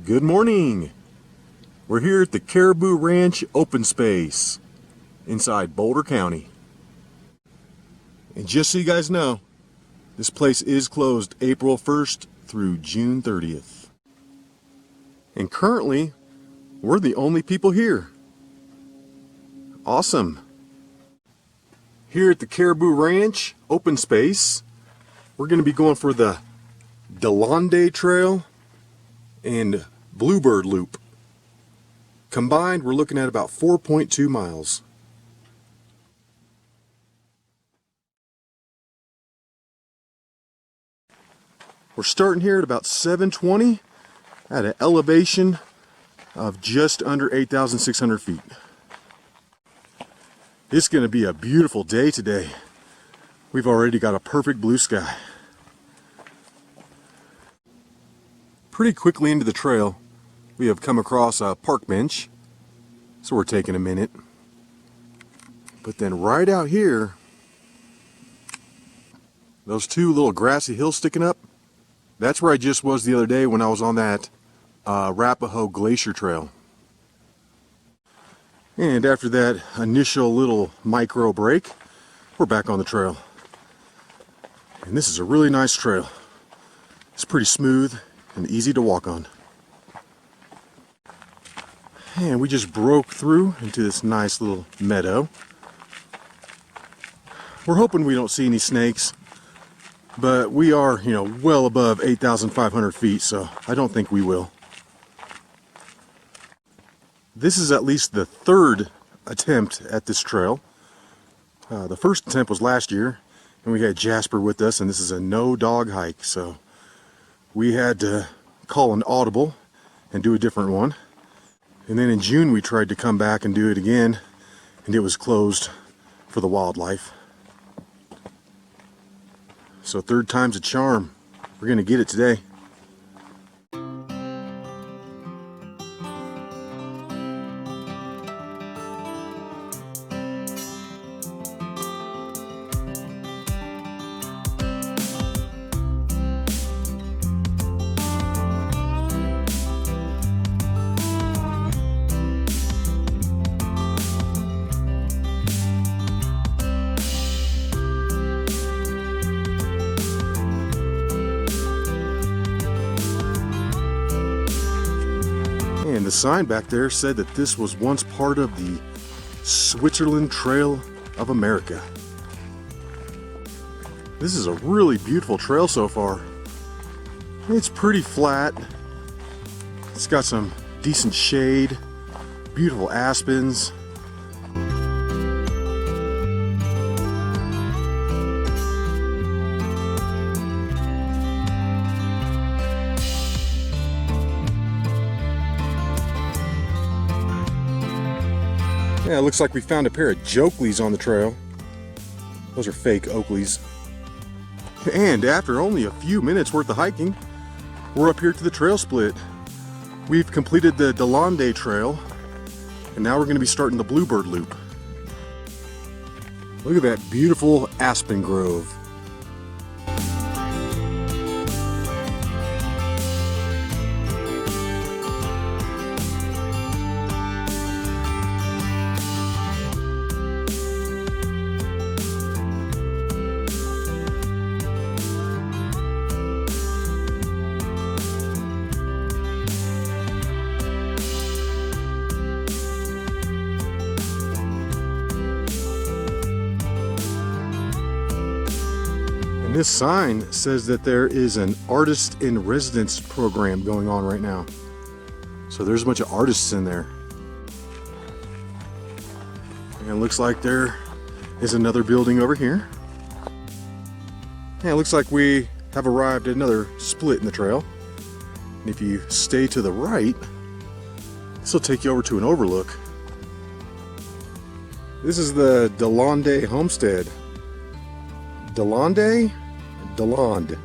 Good morning. We're here at the Caribou Ranch open space inside Boulder County. And just so you guys know, this place is closed April 1st through June 30th. And currently, we're the only people here. Awesome. Here at the Caribou Ranch open space, we're going to be going for the Delande Trail and Bluebird Loop. Combined, we're looking at about 4.2 miles. We're starting here at about 720 at an elevation of just under 8,600 feet. It's going to be a beautiful day today. We've already got a perfect blue sky. Pretty quickly into the trail, we have come across a park bench, so we're taking a minute. But then right out here, those two little grassy hills sticking up, that's where I just was the other day when I was on that Arapahoe Glacier Trail. And after that initial little micro break, we're back on the trail. And this is a really nice trail. It's pretty smooth and easy to walk on. And we just broke through into this nice little meadow. We're hoping we don't see any snakes, but we are, well above 8,500 feet, so I don't think we will. This is at least the third attempt at this trail. The first attempt was last year, and we had Jasper with us, and this is a no-dog hike, so we had to call an audible and do a different one. And then in June we tried to come back and do it again, and it was closed for the wildlife. So third time's a charm. We're gonna get it today. And the sign back there said that this was once part of the Switzerland Trail of America. This is a really beautiful trail so far. It's pretty flat. It's got some decent shade, beautiful aspens. Yeah, it looks like we found a pair of Jokeleys on the trail. Those are fake Oakleys. And after only a few minutes worth of hiking, we're up here to the trail split. We've completed the Delande Trail, and now we're going to be starting the Bluebird Loop. Look at that beautiful aspen grove. And this sign says that there is an artist in residence program going on right now. So there's a bunch of artists in there. And it looks like there is another building over here. And it looks like we have arrived at another split in the trail. And if you stay to the right, this will take you over to an overlook. This is the Delande homestead. Delande? Delande.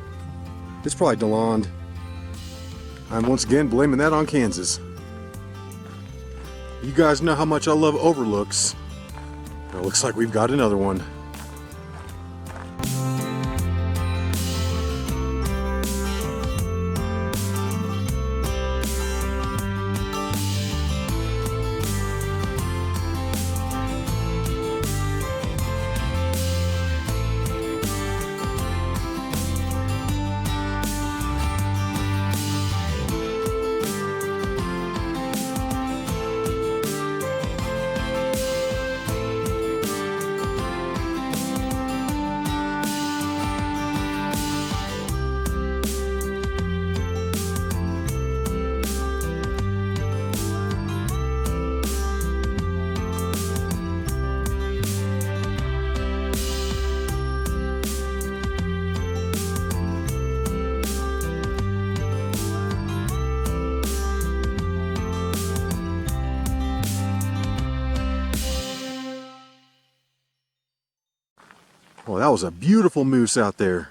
It's probably Delande. I'm once again blaming that on Kansas. You guys know how much I love overlooks. It looks like we've got another one. Well, that was a beautiful moose out there.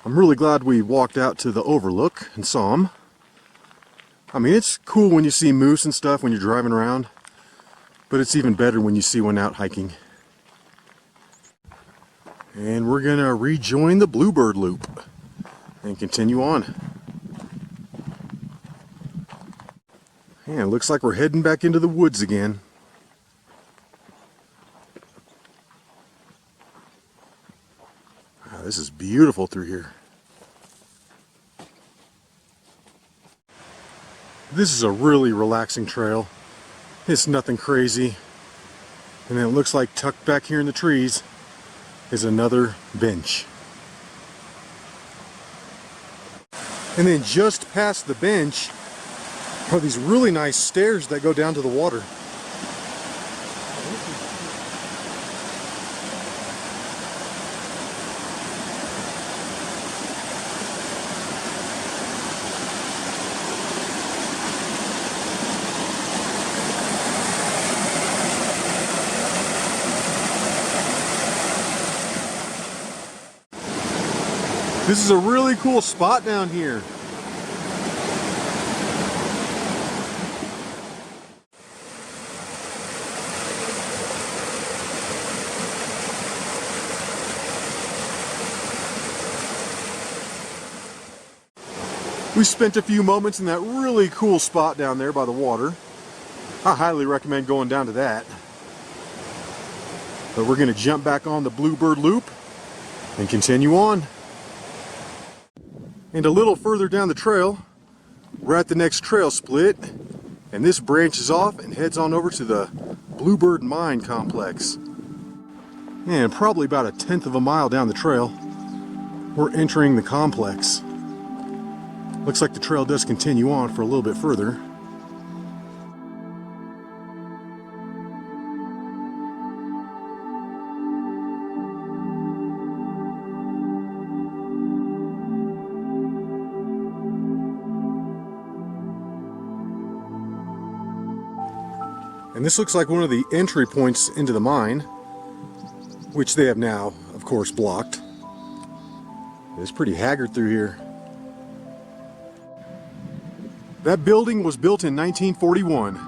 I'm really glad we walked out to the overlook and saw him. I mean, it's cool when you see moose and stuff when you're driving around, but it's even better when you see one out hiking. And we're gonna rejoin the Bluebird loop and continue on. And it looks like we're heading back into the woods again. Wow, this is beautiful through here. This is a really relaxing trail. It's nothing crazy. And then it looks like tucked back here in the trees is another bench. And then just past the bench are these really nice stairs that go down to the water. This is a really cool spot down here. We spent a few moments in that really cool spot down there by the water. I highly recommend going down to that. But we're going to jump back on the Bluebird loop and continue on. And a little further down the trail, we're at the next trail split, and this branches off and heads on over to the Bluebird mine complex. And probably about 1/10 of a mile down the trail, we're entering the complex. Looks like the trail does continue on for a little bit further. And this looks like one of the entry points into the mine, which they have now, of course, blocked. It's pretty haggard through here. That building was built in 1941.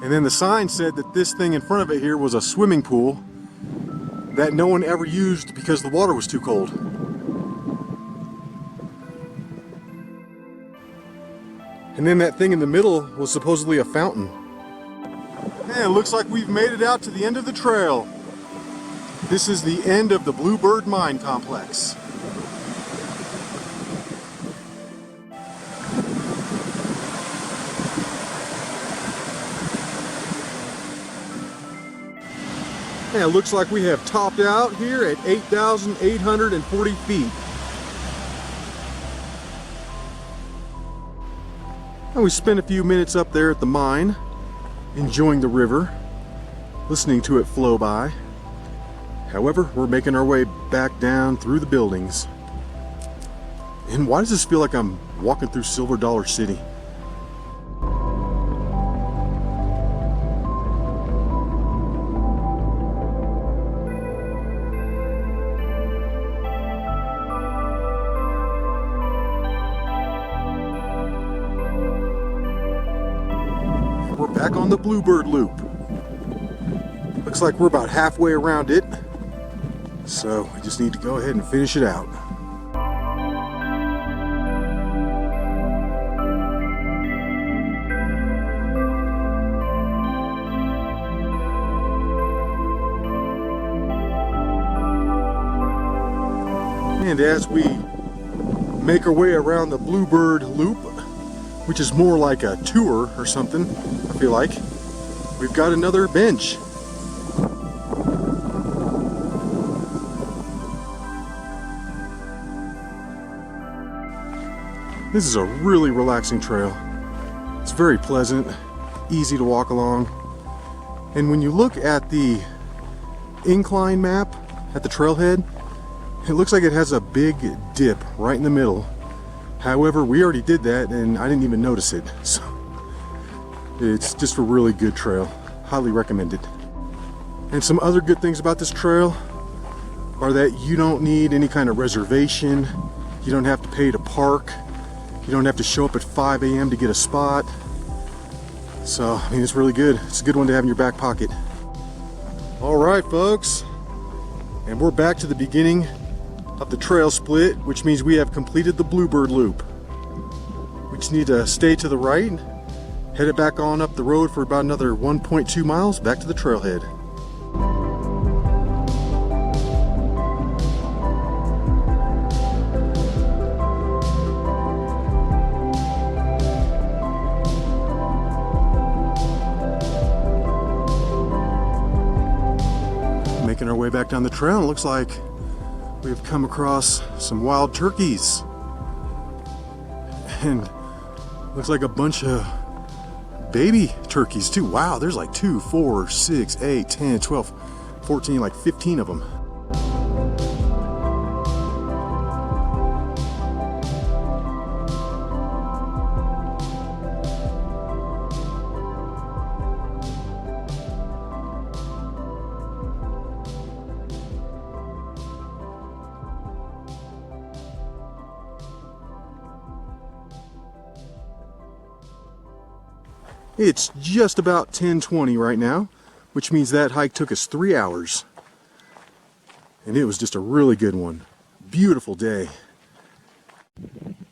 And then the sign said that this thing in front of it here was a swimming pool that no one ever used because the water was too cold. And then that thing in the middle was supposedly a fountain. And it looks like we've made it out to the end of the trail. This is the end of the Bluebird mine complex. And it looks like we have topped out here at 8,840 feet. And we spent a few minutes up there at the mine, enjoying the river, listening to it flow by. However, we're making our way back down through the buildings. And why does this feel like I'm walking through Silver Dollar City? We're back on the Bluebird loop. Looks like we're about halfway around it, so we just need to go ahead and finish it out. And as we make our way around the Bluebird loop, which is more like a tour or something, I feel like, we've got another bench. This is a really relaxing trail. It's very pleasant, easy to walk along. And when you look at the incline map at the trailhead, it looks like it has a big dip right in the middle. However, we already did that and I didn't even notice it. So it's just a really good trail. Highly recommended. And some other good things about this trail. are that you don't need any kind of reservation. You don't have to pay to park. You don't have to show up at 5 a.m. to get a spot. So, I mean, it's really good. It's a good one to have in your back pocket. All right, folks. And we're back to the beginning of the trail split, which means we have completed the Bluebird loop. We just need to stay to the right, head it back on up the road for about another 1.2 miles back to the trailhead. Making our way back down the trail, and it looks like we've come across some wild turkeys. And looks like a bunch of baby turkeys too. Wow, there's like 2, 4, 6, 8, 10, 12, 14, like 15 of them. It's just about 10:20 right now, which means that hike took us 3 hours. And it was just a really good one. Beautiful day.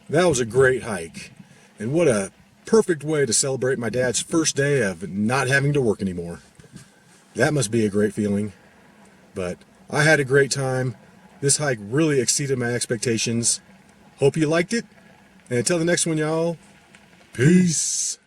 That was a great hike. And what a perfect way to celebrate my dad's first day of not having to work anymore. That must be a great feeling. But I had a great time. This hike really exceeded my expectations. Hope you liked it. And until the next one, y'all, peace.